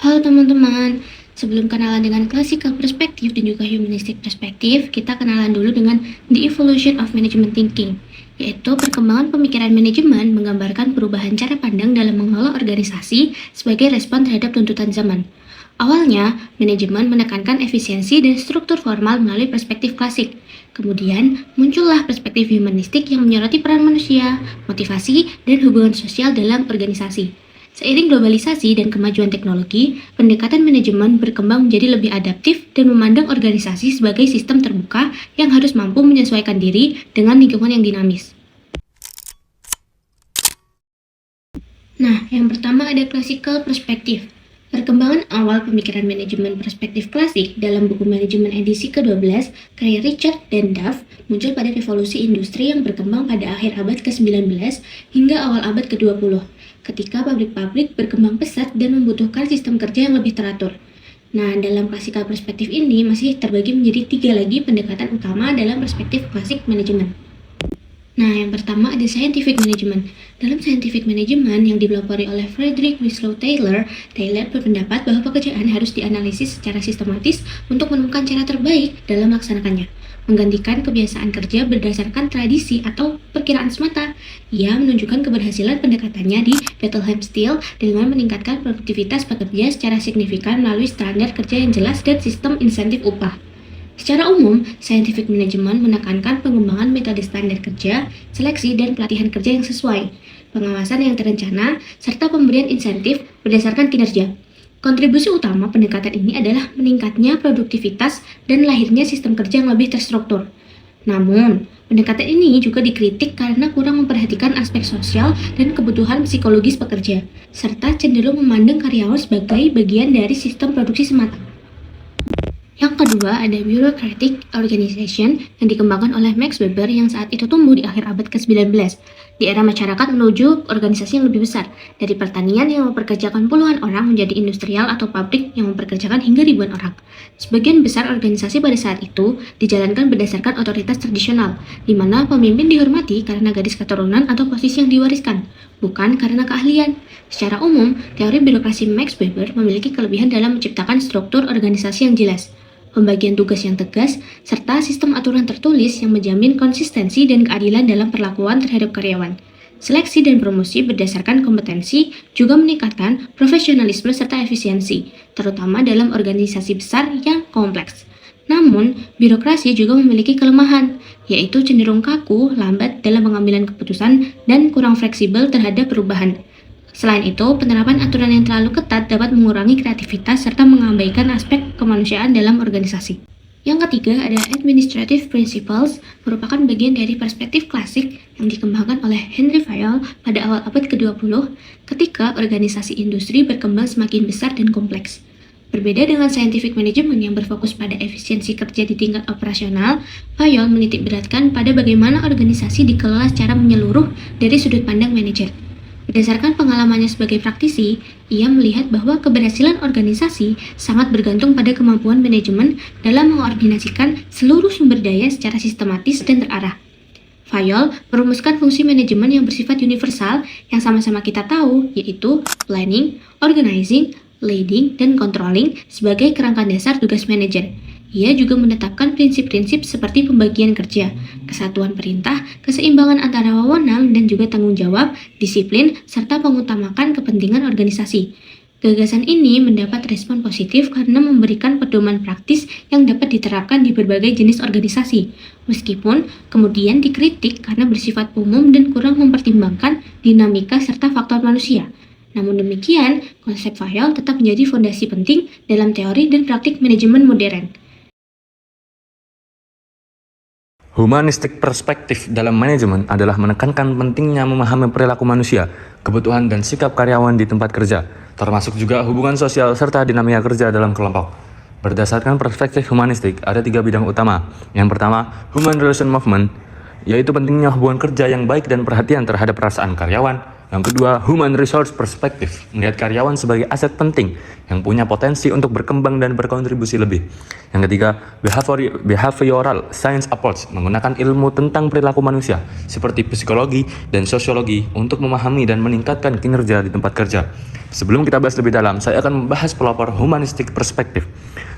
Halo teman-teman, sebelum kenalan dengan classical perspective dan juga humanistic perspective, kita kenalan dulu dengan the evolution of management thinking, yaitu perkembangan pemikiran manajemen menggambarkan perubahan cara pandang dalam mengelola organisasi sebagai respon terhadap tuntutan zaman. Awalnya, manajemen menekankan efisiensi dan struktur formal melalui perspektif klasik. Kemudian, muncullah perspektif humanistik yang menyoroti peran manusia, motivasi, dan hubungan sosial dalam organisasi. Seiring globalisasi dan kemajuan teknologi, pendekatan manajemen berkembang menjadi lebih adaptif dan memandang organisasi sebagai sistem terbuka yang harus mampu menyesuaikan diri dengan lingkungan yang dinamis. Nah, yang pertama ada classical perspective. Perkembangan awal pemikiran manajemen perspektif klasik dalam buku manajemen edisi ke-12 karya Richard dan Duff muncul pada revolusi industri yang berkembang pada akhir abad ke-19 hingga awal abad ke-20, ketika pabrik-pabrik berkembang pesat dan membutuhkan sistem kerja yang lebih teratur. Nah, dalam classical perspektif ini masih terbagi menjadi 3 lagi pendekatan utama dalam perspektif klasik manajemen. Nah, yang pertama ada scientific management. Dalam scientific management yang dipelopori oleh Frederick Winslow Taylor, Taylor berpendapat bahwa pekerjaan harus dianalisis secara sistematis untuk menemukan cara terbaik dalam melaksanakannya. Menggantikan kebiasaan kerja berdasarkan tradisi atau perkiraan semata. Ia menunjukkan keberhasilan pendekatannya di Bethlehem Steel dengan meningkatkan produktivitas pekerja secara signifikan melalui standar kerja yang jelas dan sistem insentif upah. Secara umum, scientific management menekankan pengembangan metode standar kerja, seleksi, dan pelatihan kerja yang sesuai, pengawasan yang terencana, serta pemberian insentif berdasarkan kinerja. Kontribusi utama pendekatan ini adalah meningkatnya produktivitas dan lahirnya sistem kerja yang lebih terstruktur. Namun, pendekatan ini juga dikritik karena kurang memperhatikan aspek sosial dan kebutuhan psikologis pekerja, serta cenderung memandang karyawan sebagai bagian dari sistem produksi semata. Yang kedua ada bureaucratic organization yang dikembangkan oleh Max Weber yang saat itu tumbuh di akhir abad ke-19 di era masyarakat menuju organisasi yang lebih besar, dari pertanian yang mempekerjakan puluhan orang menjadi industrial atau pabrik yang mempekerjakan hingga ribuan orang. Sebagian besar organisasi pada saat itu dijalankan berdasarkan otoritas tradisional, di mana pemimpin dihormati karena garis keturunan atau posisi yang diwariskan, bukan karena keahlian. Secara umum, teori birokrasi Max Weber memiliki kelebihan dalam menciptakan struktur organisasi yang jelas, pembagian tugas yang tegas, serta sistem aturan tertulis yang menjamin konsistensi dan keadilan dalam perlakuan terhadap karyawan. Seleksi dan promosi berdasarkan kompetensi juga meningkatkan profesionalisme serta efisiensi, terutama dalam organisasi besar yang kompleks. Namun, birokrasi juga memiliki kelemahan, yaitu cenderung kaku, lambat dalam pengambilan keputusan, dan kurang fleksibel terhadap perubahan. Selain itu, penerapan aturan yang terlalu ketat dapat mengurangi kreativitas serta mengabaikan aspek kemanusiaan dalam organisasi. Yang ketiga ada administrative principles, merupakan bagian dari perspektif klasik yang dikembangkan oleh Henry Fayol pada awal abad ke-20 ketika organisasi industri berkembang semakin besar dan kompleks. Berbeda dengan scientific management yang berfokus pada efisiensi kerja di tingkat operasional, Fayol menitik beratkan pada bagaimana organisasi dikelola secara menyeluruh dari sudut pandang manajer. Berdasarkan pengalamannya sebagai praktisi, ia melihat bahwa keberhasilan organisasi sangat bergantung pada kemampuan manajemen dalam mengkoordinasikan seluruh sumber daya secara sistematis dan terarah. Fayol merumuskan fungsi manajemen yang bersifat universal yang sama-sama kita tahu, yaitu planning, organizing, leading, dan controlling sebagai kerangka dasar tugas manajer. Ia juga menetapkan prinsip-prinsip seperti pembagian kerja, kesatuan perintah, keseimbangan antara wewenang dan juga tanggung jawab, disiplin, serta mengutamakan kepentingan organisasi. Gagasan ini mendapat respon positif karena memberikan pedoman praktis yang dapat diterapkan di berbagai jenis organisasi, meskipun kemudian dikritik karena bersifat umum dan kurang mempertimbangkan dinamika serta faktor manusia. Namun demikian, konsep Fayol tetap menjadi fondasi penting dalam teori dan praktik manajemen modern. Humanistic perspektif dalam manajemen adalah menekankan pentingnya memahami perilaku manusia, kebutuhan dan sikap karyawan di tempat kerja, termasuk juga hubungan sosial serta dinamika kerja dalam kelompok. Berdasarkan perspektif humanistik, ada 3 bidang utama. Yang pertama, human relation movement, yaitu pentingnya hubungan kerja yang baik dan perhatian terhadap perasaan karyawan. Yang kedua, human resource perspective, melihat karyawan sebagai aset penting yang punya potensi untuk berkembang dan berkontribusi lebih. Yang ketiga, behavioral science approach, menggunakan ilmu tentang perilaku manusia seperti psikologi dan sosiologi untuk memahami dan meningkatkan kinerja di tempat kerja. Sebelum kita bahas lebih dalam, saya akan membahas pelopor humanistic perspective.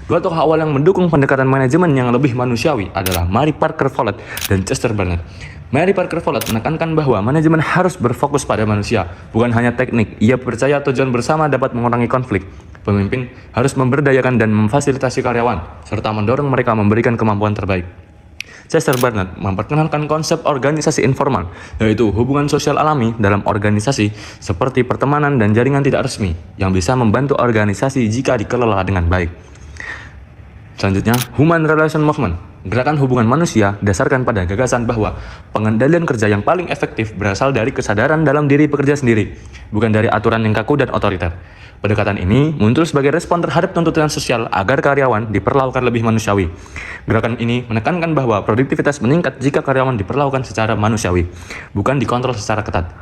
Dua tokoh awal yang mendukung pendekatan manajemen yang lebih manusiawi adalah Mary Parker Follett dan Chester Barnett. Mary Parker Follett menekankan bahwa manajemen harus berfokus pada manusia, bukan hanya teknik. Ia percaya tujuan bersama dapat mengurangi konflik. Pemimpin harus memberdayakan dan memfasilitasi karyawan, serta mendorong mereka memberikan kemampuan terbaik. Chester Barnett memperkenalkan konsep organisasi informal, yaitu hubungan sosial alami dalam organisasi seperti pertemanan dan jaringan tidak resmi, yang bisa membantu organisasi jika dikelola dengan baik. Selanjutnya, Human Relation Movement, gerakan hubungan manusia dasarkan pada gagasan bahwa pengendalian kerja yang paling efektif berasal dari kesadaran dalam diri pekerja sendiri, bukan dari aturan yang kaku dan otoriter. Pendekatan ini muncul sebagai respon terhadap tuntutan sosial agar karyawan diperlakukan lebih manusiawi. Gerakan ini menekankan bahwa produktivitas meningkat jika karyawan diperlakukan secara manusiawi, bukan dikontrol secara ketat.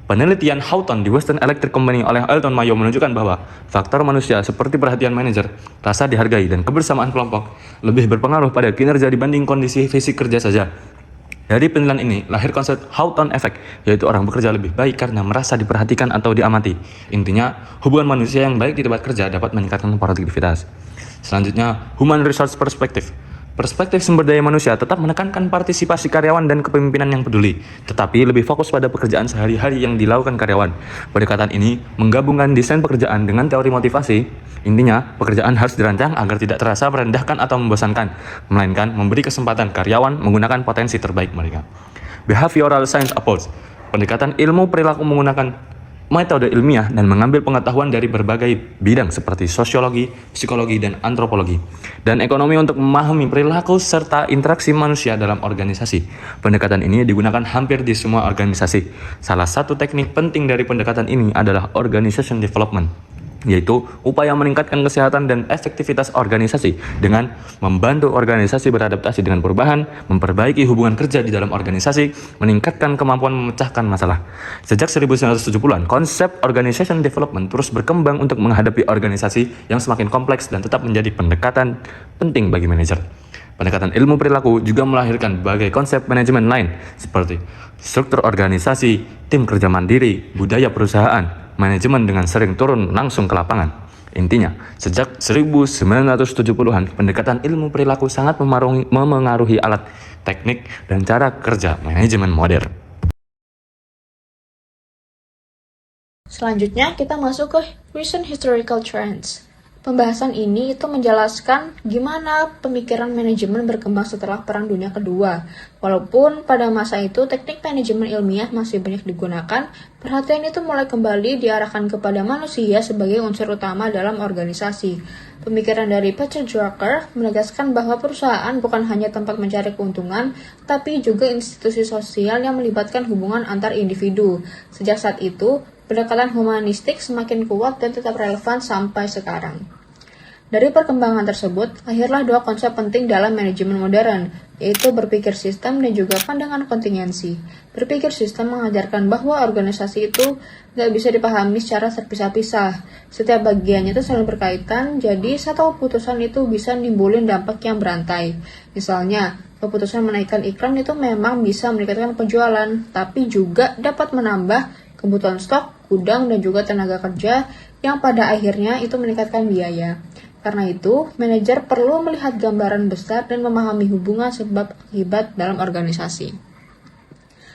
Penelitian Houghton di Western Electric Company oleh Elton Mayo menunjukkan bahwa faktor manusia seperti perhatian manajer, rasa dihargai, dan kebersamaan kelompok lebih berpengaruh pada kinerja dibanding kondisi fisik kerja saja. Dari penelitian ini, lahir konsep Houghton Effect, yaitu orang bekerja lebih baik karena merasa diperhatikan atau diamati. Intinya, hubungan manusia yang baik di tempat kerja dapat meningkatkan produktivitas. Selanjutnya, Human Resource Perspective. Perspektif sumber daya manusia tetap menekankan partisipasi karyawan dan kepemimpinan yang peduli, tetapi lebih fokus pada pekerjaan sehari-hari yang dilakukan karyawan. Pendekatan ini menggabungkan desain pekerjaan dengan teori motivasi. Intinya, pekerjaan harus dirancang agar tidak terasa merendahkan atau membosankan, melainkan memberi kesempatan karyawan menggunakan potensi terbaik mereka. Behavioral Science Approach, pendekatan ilmu perilaku menggunakan metode ilmiah dan mengambil pengetahuan dari berbagai bidang seperti sosiologi, psikologi, dan antropologi, dan ekonomi untuk memahami perilaku serta interaksi manusia dalam organisasi. Pendekatan ini digunakan hampir di semua organisasi. Salah satu teknik penting dari pendekatan ini adalah organization development, yaitu upaya meningkatkan kesehatan dan efektivitas organisasi dengan membantu organisasi beradaptasi dengan perubahan, memperbaiki hubungan kerja di dalam organisasi, meningkatkan kemampuan memecahkan masalah. Sejak 1970-an, konsep organization development terus berkembang untuk menghadapi organisasi yang semakin kompleks dan tetap menjadi pendekatan penting bagi manajer. Pendekatan ilmu perilaku juga melahirkan berbagai konsep manajemen lain seperti struktur organisasi, tim kerja mandiri, budaya perusahaan, manajemen dengan sering turun langsung ke lapangan. Intinya, sejak 1970-an, pendekatan ilmu perilaku sangat memengaruhi alat, teknik, dan cara kerja manajemen modern. Selanjutnya, kita masuk ke recent historical trends. Pembahasan ini itu menjelaskan gimana pemikiran manajemen berkembang setelah Perang Dunia Kedua. Walaupun pada masa itu teknik manajemen ilmiah masih banyak digunakan, perhatian itu mulai kembali diarahkan kepada manusia sebagai unsur utama dalam organisasi. Pemikiran dari Peter Drucker menegaskan bahwa perusahaan bukan hanya tempat mencari keuntungan, tapi juga institusi sosial yang melibatkan hubungan antar individu. Sejak saat itu, pendekatan humanistik semakin kuat dan tetap relevan sampai sekarang. Dari perkembangan tersebut, lahirlah dua konsep penting dalam manajemen modern, yaitu berpikir sistem dan juga pandangan kontingensi. Berpikir sistem mengajarkan bahwa organisasi itu nggak bisa dipahami secara terpisah-pisah. Setiap bagiannya itu saling berkaitan, jadi satu keputusan itu bisa nimbulin dampak yang berantai. Misalnya, keputusan menaikkan iklan itu memang bisa meningkatkan penjualan, tapi juga dapat menambah kebutuhan stok, gudang, dan juga tenaga kerja yang pada akhirnya itu meningkatkan biaya. Karena itu, manajer perlu melihat gambaran besar dan memahami hubungan sebab akibat dalam organisasi.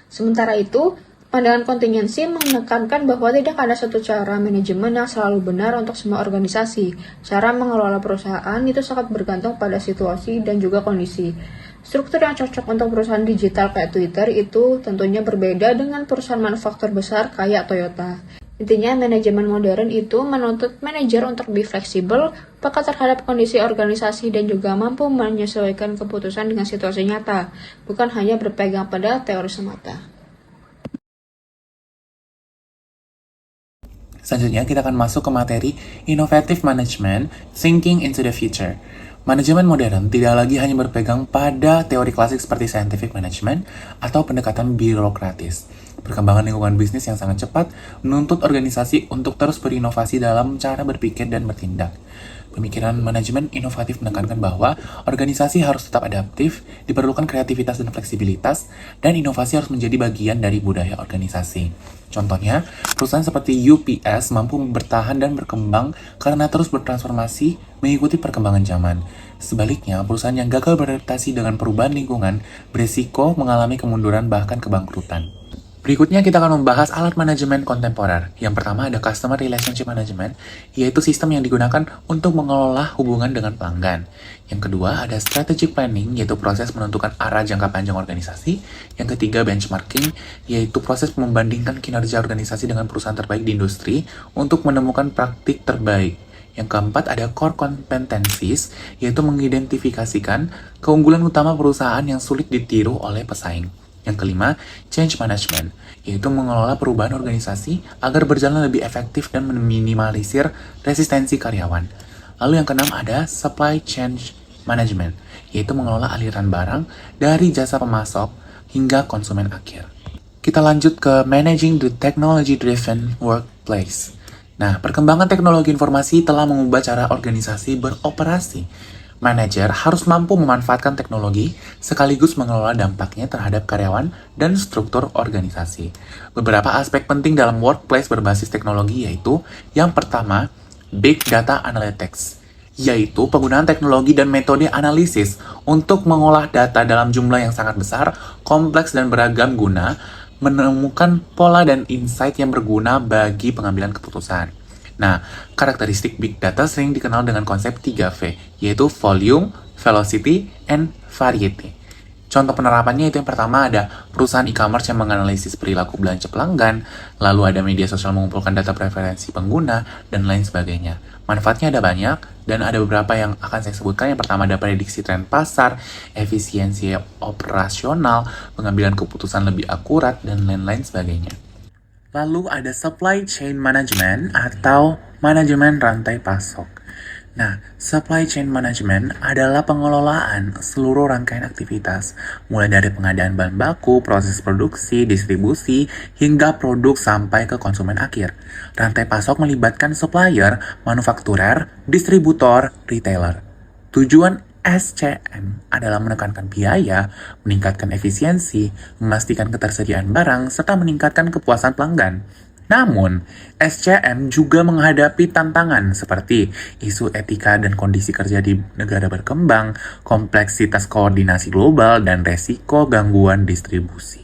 Sementara itu, pandangan kontingensi menekankan bahwa tidak ada satu cara manajemen yang selalu benar untuk semua organisasi. Cara mengelola perusahaan itu sangat bergantung pada situasi dan juga kondisi. Struktur yang cocok untuk perusahaan digital kayak Twitter itu tentunya berbeda dengan perusahaan manufaktur besar kayak Toyota. Intinya, manajemen modern itu menuntut manajer untuk lebih fleksibel, peka terhadap kondisi organisasi, dan juga mampu menyesuaikan keputusan dengan situasi nyata, bukan hanya berpegang pada teori semata. Selanjutnya, kita akan masuk ke materi Innovative Management, Thinking into the Future. Manajemen modern tidak lagi hanya berpegang pada teori klasik seperti scientific management atau pendekatan birokratis. Perkembangan lingkungan bisnis yang sangat cepat menuntut organisasi untuk terus berinovasi dalam cara berpikir dan bertindak. Pemikiran manajemen inovatif menekankan bahwa organisasi harus tetap adaptif, diperlukan kreativitas dan fleksibilitas, dan inovasi harus menjadi bagian dari budaya organisasi. Contohnya, perusahaan seperti UPS mampu bertahan dan berkembang karena terus bertransformasi mengikuti perkembangan zaman. Sebaliknya, perusahaan yang gagal beradaptasi dengan perubahan lingkungan berisiko mengalami kemunduran bahkan kebangkrutan. Berikutnya kita akan membahas alat manajemen kontemporer. Yang pertama ada Customer Relationship Management, yaitu sistem yang digunakan untuk mengelola hubungan dengan pelanggan. Yang kedua ada Strategic Planning, yaitu proses menentukan arah jangka panjang organisasi. Yang ketiga Benchmarking, yaitu proses membandingkan kinerja organisasi dengan perusahaan terbaik di industri untuk menemukan praktik terbaik. Yang keempat ada Core Competencies, yaitu mengidentifikasikan keunggulan utama perusahaan yang sulit ditiru oleh pesaing. Yang kelima, Change Management, yaitu mengelola perubahan organisasi agar berjalan lebih efektif dan meminimalisir resistensi karyawan. Lalu yang keenam ada Supply Chain Management, yaitu mengelola aliran barang dari jasa pemasok hingga konsumen akhir. Kita lanjut ke Managing the Technology Driven Workplace. Nah, perkembangan teknologi informasi telah mengubah cara organisasi beroperasi. Manajer harus mampu memanfaatkan teknologi sekaligus mengelola dampaknya terhadap karyawan dan struktur organisasi. Beberapa aspek penting dalam workplace berbasis teknologi yaitu yang pertama, Big Data Analytics, yaitu penggunaan teknologi dan metode analisis untuk mengolah data dalam jumlah yang sangat besar, kompleks dan beragam guna menemukan pola dan insight yang berguna bagi pengambilan keputusan. Nah, karakteristik big data sering dikenal dengan konsep 3V, yaitu volume, velocity, and variety. Contoh penerapannya itu yang pertama ada perusahaan e-commerce yang menganalisis perilaku belanja pelanggan, lalu ada media sosial mengumpulkan data preferensi pengguna, dan lain sebagainya. Manfaatnya ada banyak, dan ada beberapa yang akan saya sebutkan. Yang pertama ada prediksi tren pasar, efisiensi operasional, pengambilan keputusan lebih akurat, dan lain-lain sebagainya. Lalu ada supply chain management atau manajemen rantai pasok. Nah, supply chain management adalah pengelolaan seluruh rangkaian aktivitas, mulai dari pengadaan bahan baku, proses produksi, distribusi, hingga produk sampai ke konsumen akhir. Rantai pasok melibatkan supplier, manufakturer, distributor, retailer. Tujuan SCM adalah menekankan biaya, meningkatkan efisiensi, memastikan ketersediaan barang, serta meningkatkan kepuasan pelanggan. Namun, SCM juga menghadapi tantangan seperti isu etika dan kondisi kerja di negara berkembang, kompleksitas koordinasi global, dan resiko gangguan distribusi.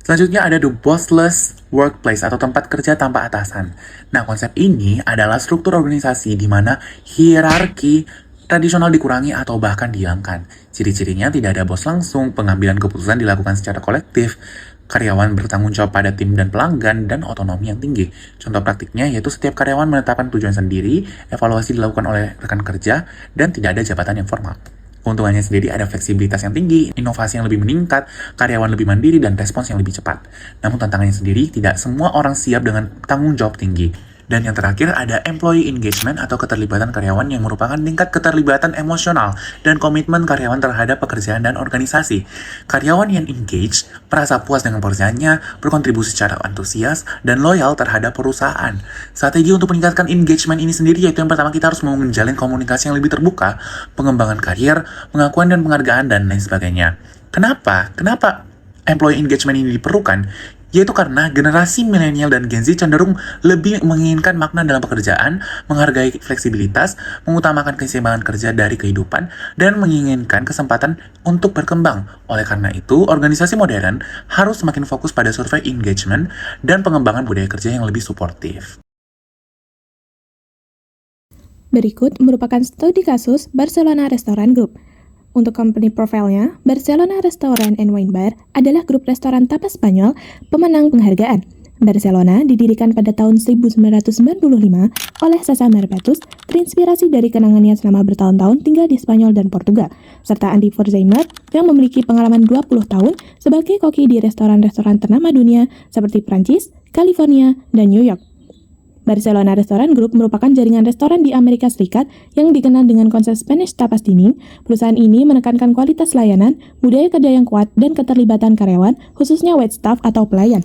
Selanjutnya ada the bossless workplace atau tempat kerja tanpa atasan. Nah, konsep ini adalah struktur organisasi di mana hierarki tradisional dikurangi atau bahkan dihilangkan. Ciri-cirinya tidak ada bos langsung, pengambilan keputusan dilakukan secara kolektif, karyawan bertanggung jawab pada tim dan pelanggan, dan otonomi yang tinggi. Contoh praktiknya yaitu setiap karyawan menetapkan tujuan sendiri, evaluasi dilakukan oleh rekan kerja, dan tidak ada jabatan yang formal. Keuntungannya sendiri ada fleksibilitas yang tinggi, inovasi yang lebih meningkat, karyawan lebih mandiri, dan respons yang lebih cepat. Namun tantangannya sendiri, tidak semua orang siap dengan tanggung jawab tinggi. Dan yang terakhir ada employee engagement atau keterlibatan karyawan yang merupakan tingkat keterlibatan emosional dan komitmen karyawan terhadap pekerjaan dan organisasi. Karyawan yang engage, merasa puas dengan pekerjaannya, berkontribusi secara antusias, dan loyal terhadap perusahaan. Strategi untuk meningkatkan engagement ini sendiri yaitu yang pertama kita harus menjalin komunikasi yang lebih terbuka, pengembangan karir, pengakuan dan penghargaan, dan lain sebagainya. Kenapa employee engagement ini diperlukan? Yaitu karena generasi milenial dan Gen Z cenderung lebih menginginkan makna dalam pekerjaan, menghargai fleksibilitas, mengutamakan keseimbangan kerja dari kehidupan, dan menginginkan kesempatan untuk berkembang. Oleh karena itu, organisasi modern harus semakin fokus pada survei engagement dan pengembangan budaya kerja yang lebih suportif. Berikut merupakan studi kasus Barcelona Restaurant Group. Untuk company profile-nya, Barcelona Restaurant and Wine Bar adalah grup restoran tapas Spanyol pemenang penghargaan. Barcelona didirikan pada tahun 1995 oleh César Marbatus, terinspirasi dari kenangannya selama bertahun-tahun tinggal di Spanyol dan Portugal, serta Andy Forsheimer yang memiliki pengalaman 20 tahun sebagai koki di restoran-restoran ternama dunia seperti Prancis, California, dan New York. Barcelona Restaurant Group merupakan jaringan restoran di Amerika Serikat yang dikenal dengan konsep Spanish tapas dining. Perusahaan ini menekankan kualitas layanan, budaya kerja yang kuat, dan keterlibatan karyawan, khususnya wait staff atau pelayan.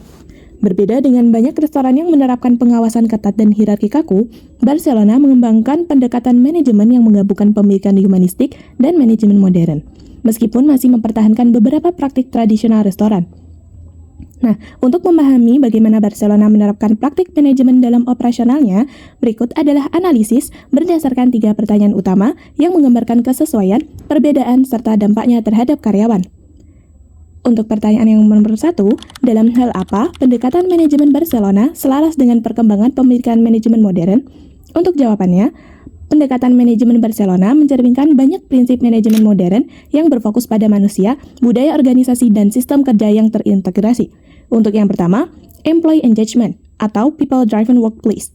Berbeda dengan banyak restoran yang menerapkan pengawasan ketat dan hierarki kaku, Barcelona mengembangkan pendekatan manajemen yang menggabungkan pemikiran humanistik dan manajemen modern, meskipun masih mempertahankan beberapa praktik tradisional restoran. Nah, untuk memahami bagaimana Barcelona menerapkan praktik manajemen dalam operasionalnya, berikut adalah analisis berdasarkan 3 pertanyaan utama yang menggambarkan kesesuaian, perbedaan, serta dampaknya terhadap karyawan. Untuk pertanyaan yang nomor 1, dalam hal apa pendekatan manajemen Barcelona selaras dengan perkembangan pemikiran manajemen modern? Untuk jawabannya, pendekatan manajemen Barcelona mencerminkan banyak prinsip manajemen modern yang berfokus pada manusia, budaya organisasi, dan sistem kerja yang terintegrasi. Untuk yang pertama, employee engagement atau people-driven workplace.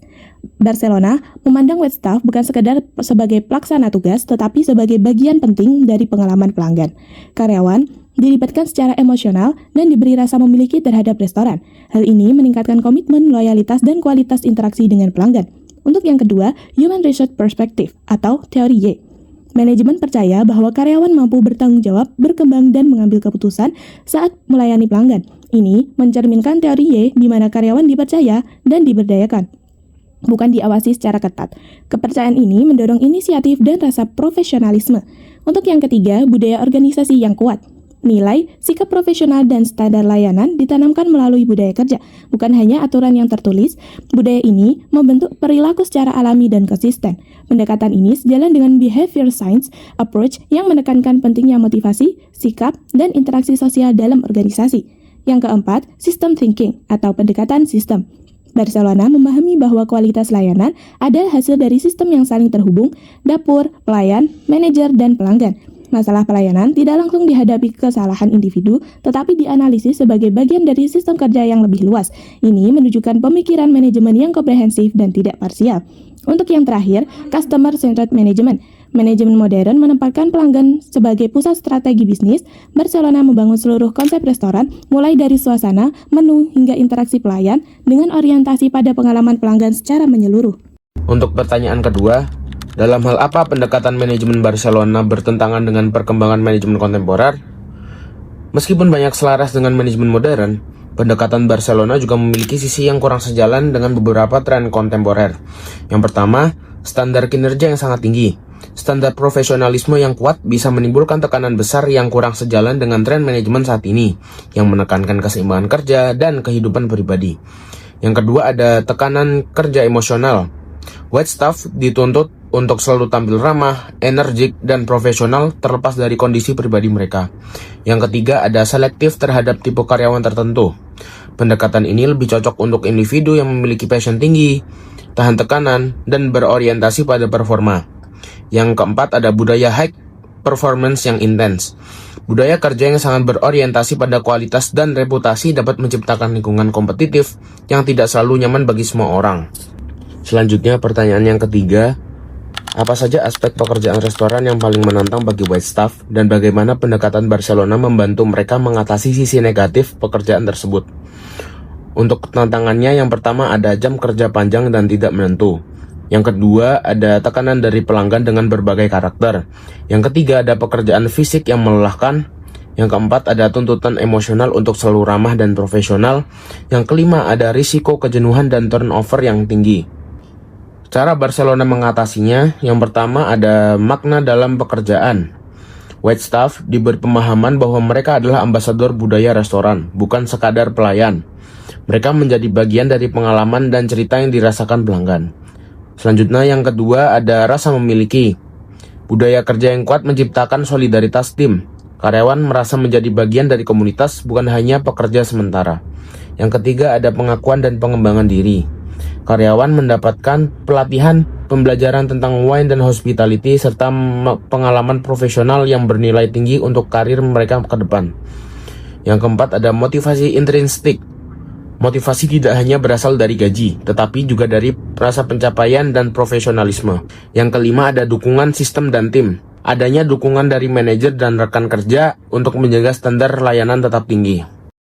Barcelona memandang wait staff bukan sekedar sebagai pelaksana tugas, tetapi sebagai bagian penting dari pengalaman pelanggan. Karyawan dilibatkan secara emosional dan diberi rasa memiliki terhadap restoran. Hal ini meningkatkan komitmen, loyalitas, dan kualitas interaksi dengan pelanggan. Untuk yang kedua, Human Resource Perspective atau teori Y. Manajemen percaya bahwa karyawan mampu bertanggung jawab, berkembang, dan mengambil keputusan saat melayani pelanggan. Ini mencerminkan teori Y di mana karyawan dipercaya dan diberdayakan, bukan diawasi secara ketat. Kepercayaan ini mendorong inisiatif dan rasa profesionalisme. Untuk yang ketiga, budaya organisasi yang kuat. Nilai, sikap profesional, dan standar layanan ditanamkan melalui budaya kerja, bukan hanya aturan yang tertulis. Budaya ini membentuk perilaku secara alami dan konsisten. Pendekatan ini sejalan dengan behavior science approach yang menekankan pentingnya motivasi, sikap, dan interaksi sosial dalam organisasi. Yang keempat, system thinking atau pendekatan sistem. Barcelona memahami bahwa kualitas layanan adalah hasil dari sistem yang saling terhubung, dapur, pelayan, manajer, dan pelanggan. Masalah pelayanan tidak langsung dihadapi kesalahan individu, tetapi dianalisis sebagai bagian dari sistem kerja yang lebih luas. Ini menunjukkan pemikiran manajemen yang komprehensif dan tidak parsial. Untuk yang terakhir, customer-centered management. Manajemen modern menempatkan pelanggan sebagai pusat strategi bisnis. Barcelona membangun seluruh konsep restoran, mulai dari suasana, menu, hingga interaksi pelayan, dengan orientasi pada pengalaman pelanggan secara menyeluruh. Untuk pertanyaan kedua, dalam hal apa pendekatan manajemen Barcelona bertentangan dengan perkembangan manajemen kontemporer? Meskipun banyak selaras dengan manajemen modern, pendekatan Barcelona juga memiliki sisi yang kurang sejalan dengan beberapa tren kontemporer. Yang pertama, standar kinerja yang sangat tinggi. Standar profesionalisme yang kuat bisa menimbulkan tekanan besar yang kurang sejalan dengan tren manajemen saat ini, yang menekankan keseimbangan kerja dan kehidupan pribadi. Yang kedua, ada tekanan kerja emosional. Wait staff dituntut untuk selalu tampil ramah, energik, dan profesional terlepas dari kondisi pribadi mereka. Yang ketiga, ada selektif terhadap tipe karyawan tertentu. Pendekatan ini lebih cocok untuk individu yang memiliki passion tinggi, tahan tekanan, dan berorientasi pada performa. Yang keempat, ada budaya high performance yang intens. Budaya kerja yang sangat berorientasi pada kualitas dan reputasi dapat menciptakan lingkungan kompetitif yang tidak selalu nyaman bagi semua orang. Selanjutnya, pertanyaan yang ketiga, apa saja aspek pekerjaan restoran yang paling menantang bagi wait staff dan bagaimana pendekatan Barcelona membantu mereka mengatasi sisi negatif pekerjaan tersebut? Untuk tantangannya, yang pertama ada jam kerja panjang dan tidak menentu. Yang kedua, ada tekanan dari pelanggan dengan berbagai karakter. Yang ketiga, ada pekerjaan fisik yang melelahkan. Yang keempat, ada tuntutan emosional untuk selalu ramah dan profesional. Yang kelima, ada risiko kejenuhan dan turnover yang tinggi. Cara Barcelona mengatasinya, yang pertama ada makna dalam pekerjaan. Wait staff diberi pemahaman bahwa mereka adalah ambasador budaya restoran, bukan sekadar pelayan. Mereka menjadi bagian dari pengalaman dan cerita yang dirasakan pelanggan. Selanjutnya, yang kedua ada rasa memiliki. Budaya kerja yang kuat menciptakan solidaritas tim. Karyawan merasa menjadi bagian dari komunitas, bukan hanya pekerja sementara. Yang ketiga ada pengakuan dan pengembangan diri. Karyawan mendapatkan pelatihan, pembelajaran tentang wine dan hospitality, serta pengalaman profesional yang bernilai tinggi untuk karir mereka ke depan. Yang keempat ada motivasi intrinsik. Motivasi tidak hanya berasal dari gaji, tetapi juga dari rasa pencapaian dan profesionalisme. Yang kelima ada dukungan sistem dan tim. Adanya dukungan dari manajer dan rekan kerja untuk menjaga standar layanan tetap tinggi.